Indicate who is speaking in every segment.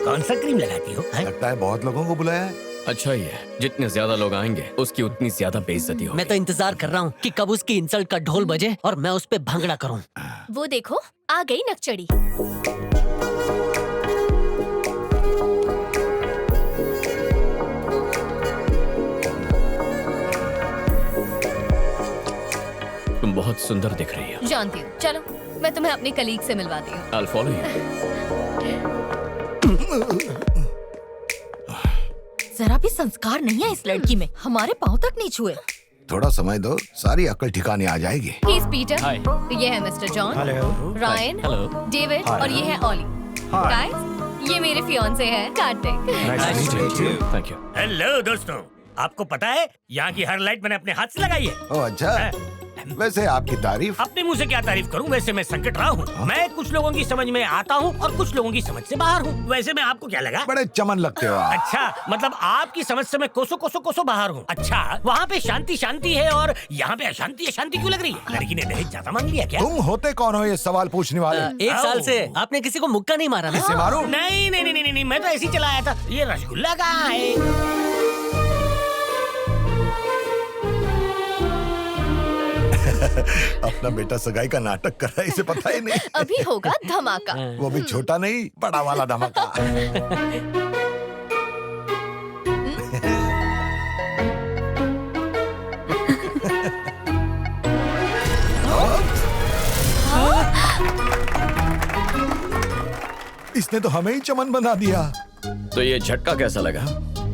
Speaker 1: कौन सा क्रीम लगाती हो?
Speaker 2: लगता है बहुत लोगों को बुलाया है।
Speaker 3: अच्छा ही है, जितने ज्यादा लोग आएंगे उसकी उतनी ज्यादा बेइज्जती होगी।
Speaker 4: मैं तो इंतजार कर रहा हूँ कि कब उसकी इंसल्ट का ढोल बजे और मैं उस पे भंगड़ा करूँ।
Speaker 5: वो देखो आ गई नकचड़ी।
Speaker 3: तुम बहुत सुंदर दिख रही हो।
Speaker 5: जानती हूँ, चलो मैं तुम्हें अपनी कलीग से मिलवाती हूँ।
Speaker 3: I'll follow you।
Speaker 6: जरा भी संस्कार नहीं है इस लड़की में, हमारे पाँव तक नहीं छुए।
Speaker 2: थोड़ा समय दो, सारी अक्ल ठिकाने आ जाएगी।
Speaker 5: He is Peter,
Speaker 3: Hi।
Speaker 5: ये है mister John, Ryan,
Speaker 3: Hello।
Speaker 5: David और ये है ओली। गाइस, ये मेरे फियांसे हैं कार्तिक।
Speaker 3: Thank you।
Speaker 1: हेलो दोस्तों, आपको पता है यहाँ की हर लाइट मैंने अपने हाथ से लगाई है।
Speaker 2: ओ अच्छा, वैसे आपकी तारीफ।
Speaker 1: अपने मुंह से क्या तारीफ करूं, वैसे मैं संकट रहा हूँ। मैं कुछ लोगों की समझ में आता हूँ और कुछ लोगों की समझ से बाहर हूँ। वैसे मैं आपको क्या लगा?
Speaker 2: बड़े चमन लगते हो आप।
Speaker 1: अच्छा, मतलब आपकी समझ से मैं कोसों बाहर हूँ। अच्छा, वहाँ पे शांति शांति है और यहाँ पे अशांति अशांति क्यों लग रही है? लड़की ने दहेज ज्यादा मांग लिया क्या?
Speaker 2: तुम होते कौन हो ये सवाल पूछने वाले?
Speaker 4: 1 साल से आपने किसी को मुक्का नहीं मारा ना?
Speaker 2: इसे मारूं?
Speaker 1: नहीं, मैं तो ऐसे ही चला आया था। ये रसगुल्ला कहाँ है?
Speaker 2: अपना बेटा सगाई का नाटक कर रहा है, इसे पता ही नहीं।
Speaker 5: अभी होगा धमाका।
Speaker 2: वो भी छोटा नहीं, बड़ा वाला धमाका। इसने तो हमें ही चमन बना दिया।
Speaker 3: तो ये झटका कैसा लगा?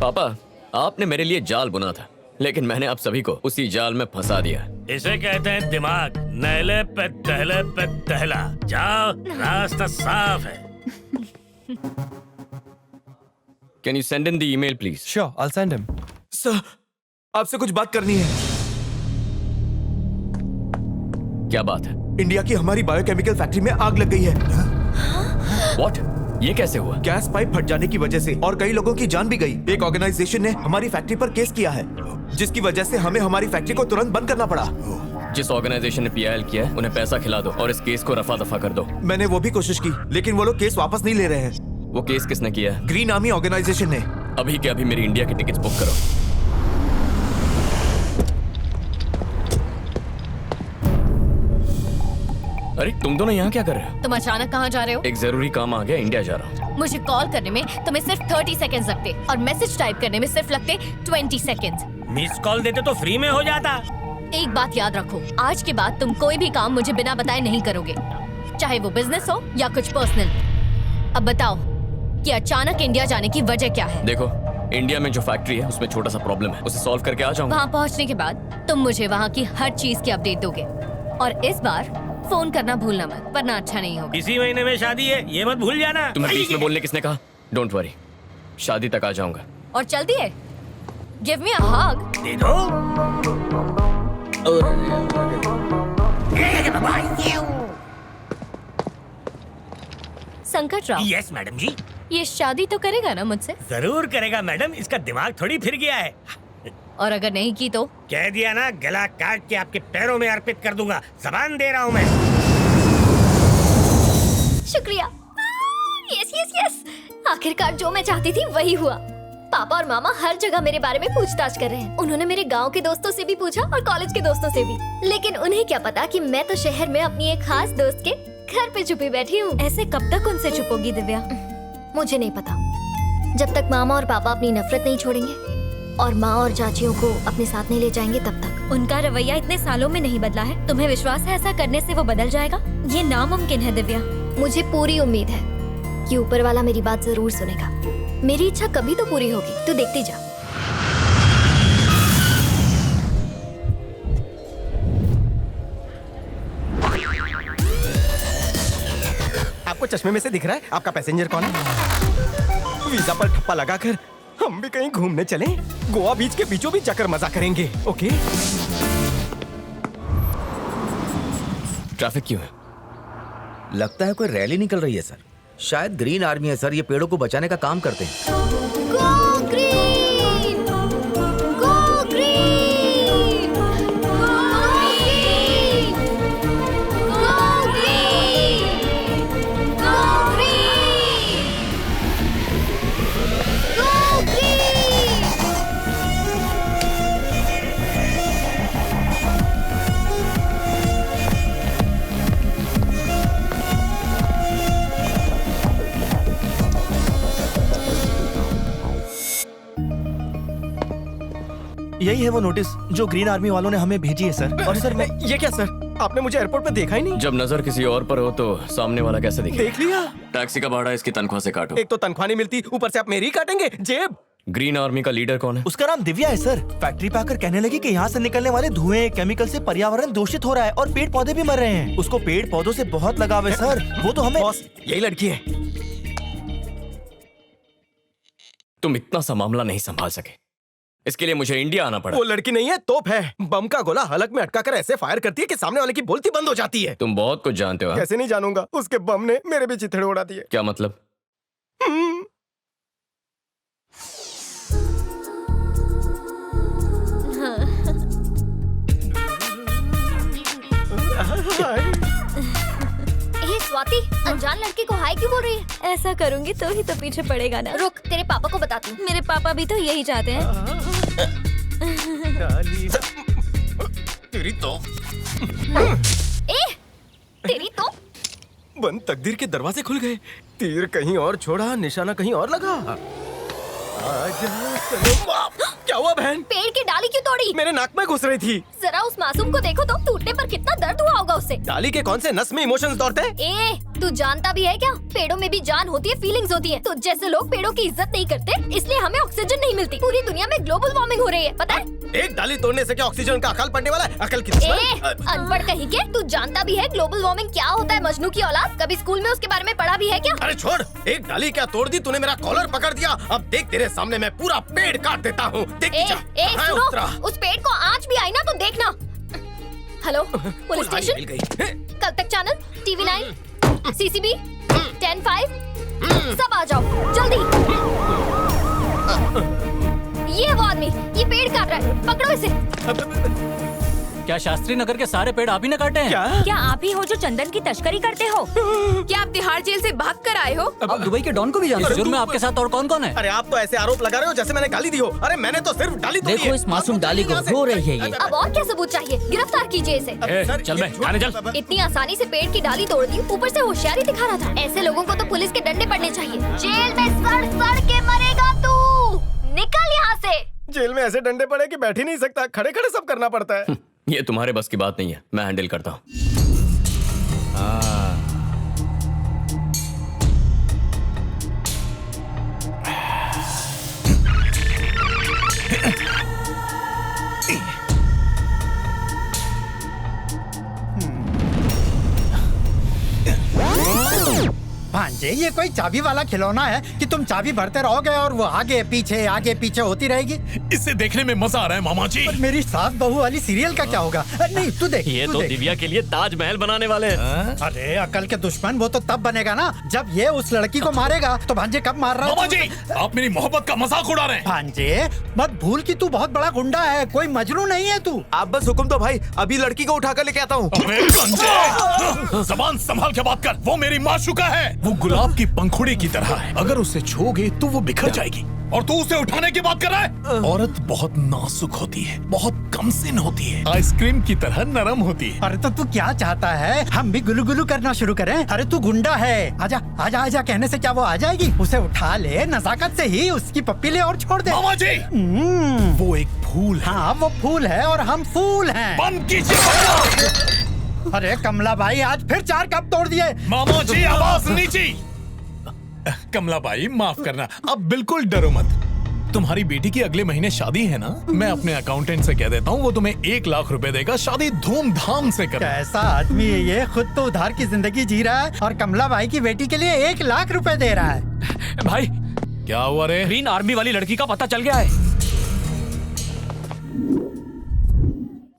Speaker 3: पापा, आपने मेरे लिए जाल बुना था, लेकिन मैंने आप सभी को उसी जाल में फंसा दिया।
Speaker 1: इसे कहते हैं दिमाग। नहले पे दहला। जाओ, रास्ता साफ है।
Speaker 3: Can you send in the email, please?
Speaker 7: Sure, I'll send him.
Speaker 8: Sir, आपसे कुछ बात करनी है।
Speaker 3: क्या बात है?
Speaker 8: इंडिया की हमारी बायोकेमिकल फैक्ट्री में आग लग गई है।
Speaker 3: What? ये कैसे हुआ?
Speaker 8: गैस पाइप फट जाने की वजह से और कई लोगों की जान भी गई। एक ऑर्गेनाइजेशन ने हमारी फैक्ट्री पर केस किया है, जिसकी वजह से हमें हमारी फैक्ट्री को तुरंत बंद करना पड़ा।
Speaker 3: जिस ऑर्गेनाइजेशन ने PIL किया है, उन्हें पैसा खिला दो और इस केस को रफा दफा कर दो।
Speaker 8: मैंने वो भी कोशिश की, लेकिन वो लोग केस वापस नहीं ले रहे हैं।
Speaker 3: वो केस किसने किया है?
Speaker 8: ग्रीन आर्मी ऑर्गेनाइजेशन ने।
Speaker 3: अभी के अभी मेरी इंडिया की टिकट्स बुक करो। अरे तुम दोनों यहाँ क्या कर रहे हो?
Speaker 5: तुम अचानक कहाँ जा रहे हो?
Speaker 3: एक जरूरी काम आ गया, इंडिया जा रहा हूँ।
Speaker 5: मुझे कॉल करने में तुम्हें सिर्फ 30 सेकंड्स लगते और मैसेज टाइप करने में सिर्फ लगते 20 सेकंड्स।
Speaker 1: मिस कॉल देते तो फ्री में हो जाता।
Speaker 5: एक बात याद रखो, आज के बाद तुम कोई भी काम मुझे बिना बताए नहीं करोगे, चाहे वो बिजनेस हो या कुछ पर्सनल। अब बताओ कि अचानक इंडिया जाने की वजह क्या है?
Speaker 3: देखो, इंडिया में जो फैक्ट्री है उसमें छोटा सा प्रॉब्लम है, उसे सॉल्व करके आ जाऊंगा।
Speaker 5: वहाँ पहुँचने के बाद तुम मुझे वहाँ की हर चीज की अपडेट दोगे और इस बार फोन करना भूलना मत, वरना अच्छा नहीं होगा।
Speaker 1: इसी महीने में शादी है, ये मत भूल जाना।
Speaker 3: तुम्हें बीच में बोलने किसने कहा? डोंट वरी, शादी तक आ जाऊंगा।
Speaker 5: और चल दिए, गिव मी अ हग।
Speaker 1: दे दो।
Speaker 5: संकट राव।
Speaker 1: यस मैडम जी।
Speaker 5: ये शादी तो करेगा ना मुझसे?
Speaker 1: जरूर करेगा मैडम, इसका दिमाग थोड़ी फिर गया है।
Speaker 5: और अगर नहीं की तो?
Speaker 1: कह दिया ना, गला काट के आपके पैरों में अर्पित कर दूंगा। जबान दे रहा हूँ मैं।
Speaker 5: शुक्रिया। यस यस यस, आखिरकार जो मैं चाहती थी वही हुआ। पापा और मामा हर जगह मेरे बारे में पूछताछ कर रहे हैं। उन्होंने मेरे गांव के दोस्तों से भी पूछा और कॉलेज के दोस्तों से भी, लेकिन उन्हें क्या पता कि मैं तो शहर में अपनी एक खास दोस्त के घर पे छुपी बैठी हूँ।
Speaker 6: ऐसे कब तक उनसे छुपोगी दिव्या?
Speaker 5: मुझे नहीं पता, जब तक मामा और पापा अपनी नफरत नहीं छोड़ेंगे और माँ और चाचियों को अपने साथ नहीं ले जाएंगे तब तक।
Speaker 6: उनका रवैया इतने सालों में नहीं बदला है, तुम्हें विश्वास है ऐसा करने से वो बदल जाएगा? ये नामुमकिन है दिव्या।
Speaker 5: मुझे पूरी उम्मीद है कि ऊपर वाला मेरी बात जरूर सुनेगा। मेरी इच्छा कभी तो पूरी होगी, तू देखती जा।
Speaker 7: आपको चश्मे में से दिख रहा है आपका पैसेंजर कौन है? वीजा पर ठप्पा लगाकर हम भी कहीं घूमने चलें? गोवा बीच के बीचों बीच जाकर मजा करेंगे। ओके?
Speaker 3: ट्रैफिक क्यों है?
Speaker 9: लगता है कोई रैली निकल रही है सर। शायद ग्रीन आर्मी है सर, ये पेड़ों को बचाने का काम करते हैं।
Speaker 5: Go green! Go green! Go green! Go green! Go green!
Speaker 7: यही है वो नोटिस जो ग्रीन आर्मी वालों ने हमें भेजी है सर। और सर मैं ये क्या सर, आपने मुझे एयरपोर्ट पे देखा ही नहीं।
Speaker 3: जब नजर किसी और पर हो तो सामने वाला कैसे दिखे?
Speaker 7: देख लिया।
Speaker 3: टैक्सी का भाड़ा इसकी तनख्वाह से काटो।
Speaker 7: एक तो तनख्वाह नहीं मिलती, ऊपर से आप मेरी ही काटेंगे जेब।
Speaker 3: ग्रीन आर्मी का लीडर कौन है?
Speaker 7: उसका नाम दिव्या है सर। फैक्ट्री पे आकर कहने लगी कि यहाँ से निकलने वाले धुएं केमिकल से पर्यावरण दूषित हो रहा है और पेड़ पौधे भी मर रहे हैं। उसको पेड़ पौधों से बहुत लगाव है सर। वो तो हमें बॉस यही लड़की है।
Speaker 3: तुम इतना सा मामला नहीं संभाल सके, इसके लिए मुझे इंडिया आना पड़ा।
Speaker 7: वो लड़की नहीं है, तोप है। बम का गोला हलक में अटका कर ऐसे फायर करती है कि सामने वाले की बोलती बंद हो जाती है।
Speaker 3: तुम बहुत कुछ जानते हो। हाँ?
Speaker 7: कैसे नहीं जानूंगा, उसके बम ने मेरे भी चिथड़े उड़ा दिए।
Speaker 3: क्या मतलब?
Speaker 5: स्वाति, अनजान लड़की को हाय क्यों बोल रही है?
Speaker 6: ऐसा करूंगी तो ही तो पीछे पड़ेगा ना।
Speaker 5: रुक, तेरे पापा को बताती हूँ।
Speaker 6: मेरे पापा भी तो यही चाहते हैं।
Speaker 7: तेरी तो
Speaker 5: तेरी तो
Speaker 7: बंद तकदीर के दरवाजे खुल गए। तीर कहीं और छोड़ा, निशाना कहीं और लगा। क्या हुआ बहन?
Speaker 5: पेड़ की डाली क्यों तोड़ी?
Speaker 7: मेरे नाक में घुस रही थी।
Speaker 5: जरा उस मासूम को देखो तो, टूटने पर कितना दर्द हुआ होगा उससे।
Speaker 7: डाली के कौन से नस में इमोशंस दौड़ते हैं?
Speaker 5: तू जानता भी है क्या? पेड़ों में भी जान होती है, फीलिंग्स होती है। तो जैसे लोग पेड़ों की इज्जत नहीं करते, इसलिए हमें ऑक्सीजन नहीं मिलती। पूरी दुनिया में ग्लोबल वार्मिंग हो रही है, पता है?
Speaker 7: एक डाली तोड़ने से क्या ऑक्सीजन का अकाल पड़ने वाला है? अकल की दुश्मन।
Speaker 5: अनपढ़ कहीं के, तू जानता भी है ग्लोबल वार्मिंग क्या होता है? मजनू की औलाद, कभी स्कूल में उसके बारे में पढ़ा भी है क्या?
Speaker 7: अरे छोड़, एक डाली क्या तोड़ दी तूने, मेरा कॉलर पकड़ दिया। अब देख तेरे सामने मैं पूरा पेड़ काट देता हूँ।
Speaker 5: सुनो, उस पेड़ को आँच भी आई ना तो देखना। हेलो पुलिस स्टेशन, कल तक चैनल TV9, CCB 10-5 सब आ जाओ जल्दी। ये है वो आदमी, ये पेड़ काट रहा है, पकड़ो इसे।
Speaker 4: क्या शास्त्री नगर के सारे पेड़ आप ही ने काटे हैं?
Speaker 6: क्या आप ही हो जो चंदन की तस्करी करते हो? क्या आप तिहाड़ जेल से भाग कर आए हो?
Speaker 4: आप दुबई के डॉन को भी जानते हो? जुर्म में आपके साथ और कौन कौन है?
Speaker 7: अरे आप तो ऐसे आरोप लगा रहे हो जैसे मैंने गाली दी हो। अरे मैंने तो सिर्फ डाली तोड़ी है।
Speaker 4: देखो इस मासूम डाली को, रो रही है ये।
Speaker 5: अब और क्या सबूत चाहिए? गिरफ्तार कीजिए इसे।
Speaker 3: चल बे, आने चल।
Speaker 5: इतनी आसानी से पेड़ की डाली तोड़ दी, ऊपर से होशियारी दिखा रहा था। ऐसे लोगों को तो पुलिस के डंडे पड़ने चाहिए। जेल में सड़ सड़ के मरेगा तू। निकल यहाँ से।
Speaker 7: जेल में ऐसे डंडे पड़े कि बैठ ही नहीं सकता, खड़े खड़े सब करना पड़ता है।
Speaker 3: ये तुम्हारे बस की बात नहीं है, मैं हैंडल करता हूँ।
Speaker 10: भांजे, ये कोई चाबी वाला खिलौना है कि तुम चाबी भरते रहोगे और वो आगे पीछे होती रहेगी?
Speaker 2: इसे देखने में मजा आ रहा है मामा जी।
Speaker 10: और मेरी सास बहू वाली सीरियल का क्या होगा? नहीं तू देख।
Speaker 3: ये तो दिव्या के लिए ताजमहल बनाने वाले हैं।
Speaker 10: अरे अकल के दुश्मन, वो तो तब बनेगा ना जब ये उस लड़की को मारेगा। तो भांजे कब मार रहा है?
Speaker 2: मामा जी, आप मेरी मोहब्बत का मजाक उड़ा रहे हैं।
Speaker 10: भांजे मत भूल कि तू बहुत बड़ा गुंडा है, कोई मजनू नहीं है तू।
Speaker 8: आप बस हुक्म दो भाई, अभी लड़की को उठाकर लेके आता हूँ।
Speaker 2: जबान संभाल के बात कर, वो मेरी माशूका है। वो गुलाब की पंखुड़ी की तरह है, अगर उसे छूओगे तो वो बिखर जाएगी। और तू उसे उठाने की बात कर रहा है? औरत बहुत नाजुक होती है, बहुत कमसिन होती है, आइसक्रीम की तरह नरम होती है।
Speaker 10: अरे तो तू क्या चाहता है, हम भी गुलू गुलू करना शुरू करें? अरे तू गुंडा है, आजा आजा आजा कहने से क्या वो आ जाएगी? उसे उठा ले, नजाकत से ही उसकी पप्पी ले और छोड़ दे।
Speaker 2: मामा जी, वो एक फूल है।
Speaker 10: हाँ वो फूल है और हम फूल हैं।
Speaker 2: बंद कीजिए।
Speaker 10: अरे कमला भाई, आज फिर 4 कप तोड़ दिए।
Speaker 2: मामा जी आवाज नीचे। कमला भाई माफ करना, अब बिल्कुल डरो मत। तुम्हारी बेटी की अगले महीने शादी है ना? मैं अपने अकाउंटेंट से कह देता हूँ, वो तुम्हें 1 लाख रुपए देगा, शादी धूमधाम से कर।
Speaker 10: कैसा आदमी है ये, खुद तो उधार की जिंदगी जी रहा है और कमला भाई की बेटी के लिए 1 लाख रुपए दे रहा है।
Speaker 4: भाई
Speaker 2: क्या हुआ रे?
Speaker 4: ग्रीन आर्मी वाली लड़की का पता चल गया है।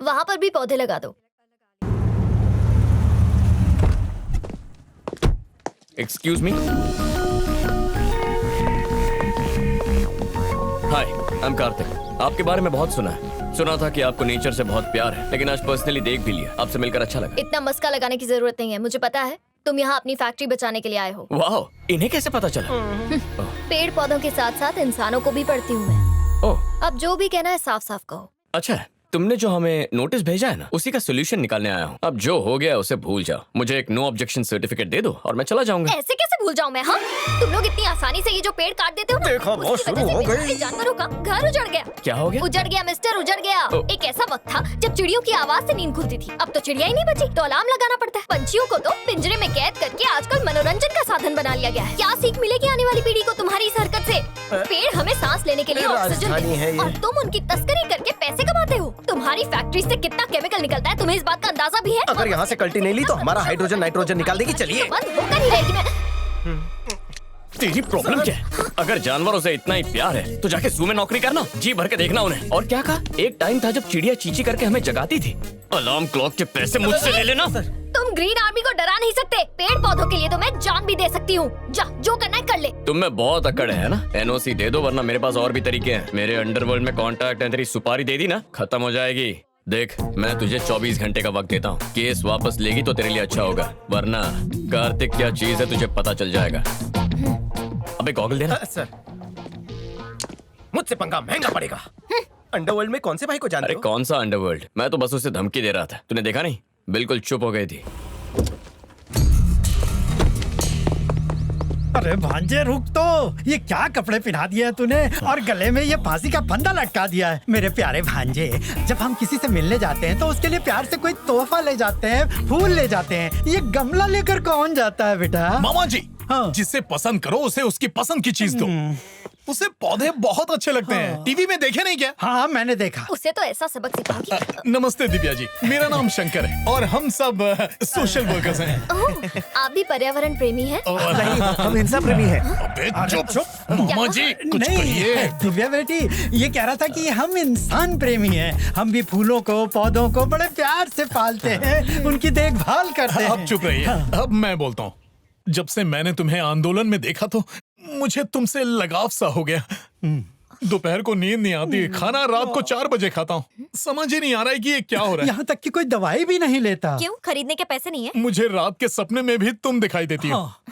Speaker 5: वहाँ पर भी पौधे लगा दो।
Speaker 3: Excuse me. Hi, I am Kartik. आपके बारे में बहुत सुना है। सुना था कि आपको नेचर से बहुत प्यार है, लेकिन आज पर्सनली देख भी लिया। आपसे मिलकर अच्छा लगा।
Speaker 5: इतना मस्का लगाने की जरूरत नहीं है, मुझे पता है तुम यहाँ अपनी फैक्ट्री बचाने के लिए आए हो।
Speaker 3: वाह, इन्हें कैसे पता चला?
Speaker 5: पेड़ पौधों के साथ साथ इंसानों को भी पढ़ती हूँ मैं।
Speaker 3: ओह,
Speaker 5: अब जो भी कहना है साफ साफ कहो।
Speaker 3: अच्छा, तुमने जो हमें नोटिस भेजा है ना, उसी का सोल्यूशन निकालने आया हूँ। अब जो हो गया उसे भूल जाओ। मुझे एक नो ऑब्जेक्शन सर्टिफिकेट दे दो और मैं चला जाऊंगा।
Speaker 5: ऐसे कैसे भूल जाऊं मैं? हाँ, तुम लोग इतनी आसानी से ये जो पेड़ काट देते हो ना,
Speaker 7: देखा, बहुत
Speaker 5: उसकी वजह
Speaker 7: शुरू
Speaker 5: से
Speaker 7: हो
Speaker 5: मेरे
Speaker 7: गई।
Speaker 5: सारे जानवरों का घर उजड़ गया।
Speaker 3: क्या हो गया?
Speaker 5: उजड़ गया मिस्टर, उजड़ गया।
Speaker 3: ओ।
Speaker 5: एक ऐसा वक्त था जब चिड़ियों की आवाज से नींद खुलती थी। अब तो चिड़िया ही नहीं बची, तो अलार्म लगाना पड़ता है। पंछियों को तो पिंजरे में कैद करके आजकल मनोरंजन का साधन बना लिया गया है। क्या सीख मिलेगी आने वाली पीढ़ी को तुम्हारी इस हरकत से? पेड़ हमें सांस लेने के लिए ऑक्सीजन
Speaker 7: राजधानी है
Speaker 5: देते
Speaker 7: ये।
Speaker 5: और तुम उनकी तस्करी करके पैसे कमाते हो। तुम्हारी फैक्ट्री से कितना केमिकल निकलता है, तुम्हें इस बात का अंदाजा भी है?
Speaker 7: अगर यहाँ से कल्टी नहीं ली तो हमारा हाइड्रोजन नाइट्रोजन निकाल देगी। चलिए।
Speaker 5: बंद होकर ही रहेगी मैं।
Speaker 3: तेरी प्रॉब्लम क्या है? अगर जानवरों से इतना ही प्यार है तो जाके जू में नौकरी करना, जी भर के देखना उन्हें। और क्या कहा? एक टाइम था जब चिड़िया चींची करके हमें जगाती थी। अलार्म क्लॉक के पैसे मुझसे ले लेना।
Speaker 5: तुम ग्रीन आर्मी को डरा नहीं सकते। पेड़ पौधों के लिए तो मैं जान भी दे सकती हूँ। जा, जो करना है कर ले।
Speaker 3: तुम में बहुत अकड़ है ना? एनओसी दे दो, वरना मेरे पास और भी तरीके हैं। मेरे अंडरवर्ल्ड में कॉन्टैक्ट है, तेरी सुपारी दे दी ना, खत्म हो जाएगी। देख, मैं तुझे 24 घंटे का वक्त देता हूँ। केस वापस लेगी तो तेरे लिए अच्छा होगा, वरना कार्तिक क्या चीज है तुझे पता चल जाएगा। अबे गॉगल देना।
Speaker 7: सर, मुझसे पंगा महंगा पड़ेगा। अंडरवर्ल्ड में कौन से भाई को जानते
Speaker 3: अरे
Speaker 7: हो?
Speaker 3: कौन सा अंडरवर्ल्ड? मैं तो बस उसे धमकी दे रहा था। तूने देखा नहीं? बिल्कुल चुप हो गई थी।
Speaker 10: अरे भांजे रुक तो, ये क्या कपड़े पहना दिए हैं तूने और गले में ये फांसी का फंदा लटका दिया है। मेरे प्यारे भांजे, जब हम किसी से मिलने जाते हैं तो उसके लिए प्यार से कोई तोहफा ले जाते हैं, फूल ले जाते हैं। ये गमला लेकर कौन जाता है बेटा?
Speaker 2: मामा जी,
Speaker 10: हाँ।
Speaker 2: जिसे पसंद करो उसे उसकी पसंद की चीज दो। उसे पौधे बहुत अच्छे लगते हैं। टीवी में देखे नहीं क्या?
Speaker 10: हाँ, मैंने देखा।
Speaker 5: उसे तो ऐसा सबक सिखाऊंगी।
Speaker 2: नमस्ते दिव्या जी, मेरा नाम शंकर है और हम सब सोशल वर्कर्स हैं।
Speaker 5: ओह, आप भी पर्यावरण प्रेमी हैं?
Speaker 8: नहीं, हम हिंसा प्रेमी हैं।
Speaker 2: अबे चुप। मामा जी कुछ कहिए।
Speaker 10: नहीं दिव्या बेटी, ये कह रहा था कि हम इंसान प्रेमी हैं। हम भी फूलों को, पौधों को बड़े प्यार से पालते हैं, उनकी देखभाल करते हैं।
Speaker 2: अब चुप रहिए। अब मैं बोलता हूँ। जब से मैंने तुम्हें आंदोलन में देखा तो मुझे तुमसे लगाव सा हो गया। दोपहर को नींद नहीं आती, खाना रात को 4 बजे खाता हूँ। समझ ही नहीं आ रहा है कि ये क्या हो रहा है।
Speaker 10: यहाँ तक कि कोई दवाई भी नहीं लेता।
Speaker 6: क्यों? खरीदने के पैसे नहीं है?
Speaker 2: मुझे रात के सपने में भी तुम दिखाई देती हो।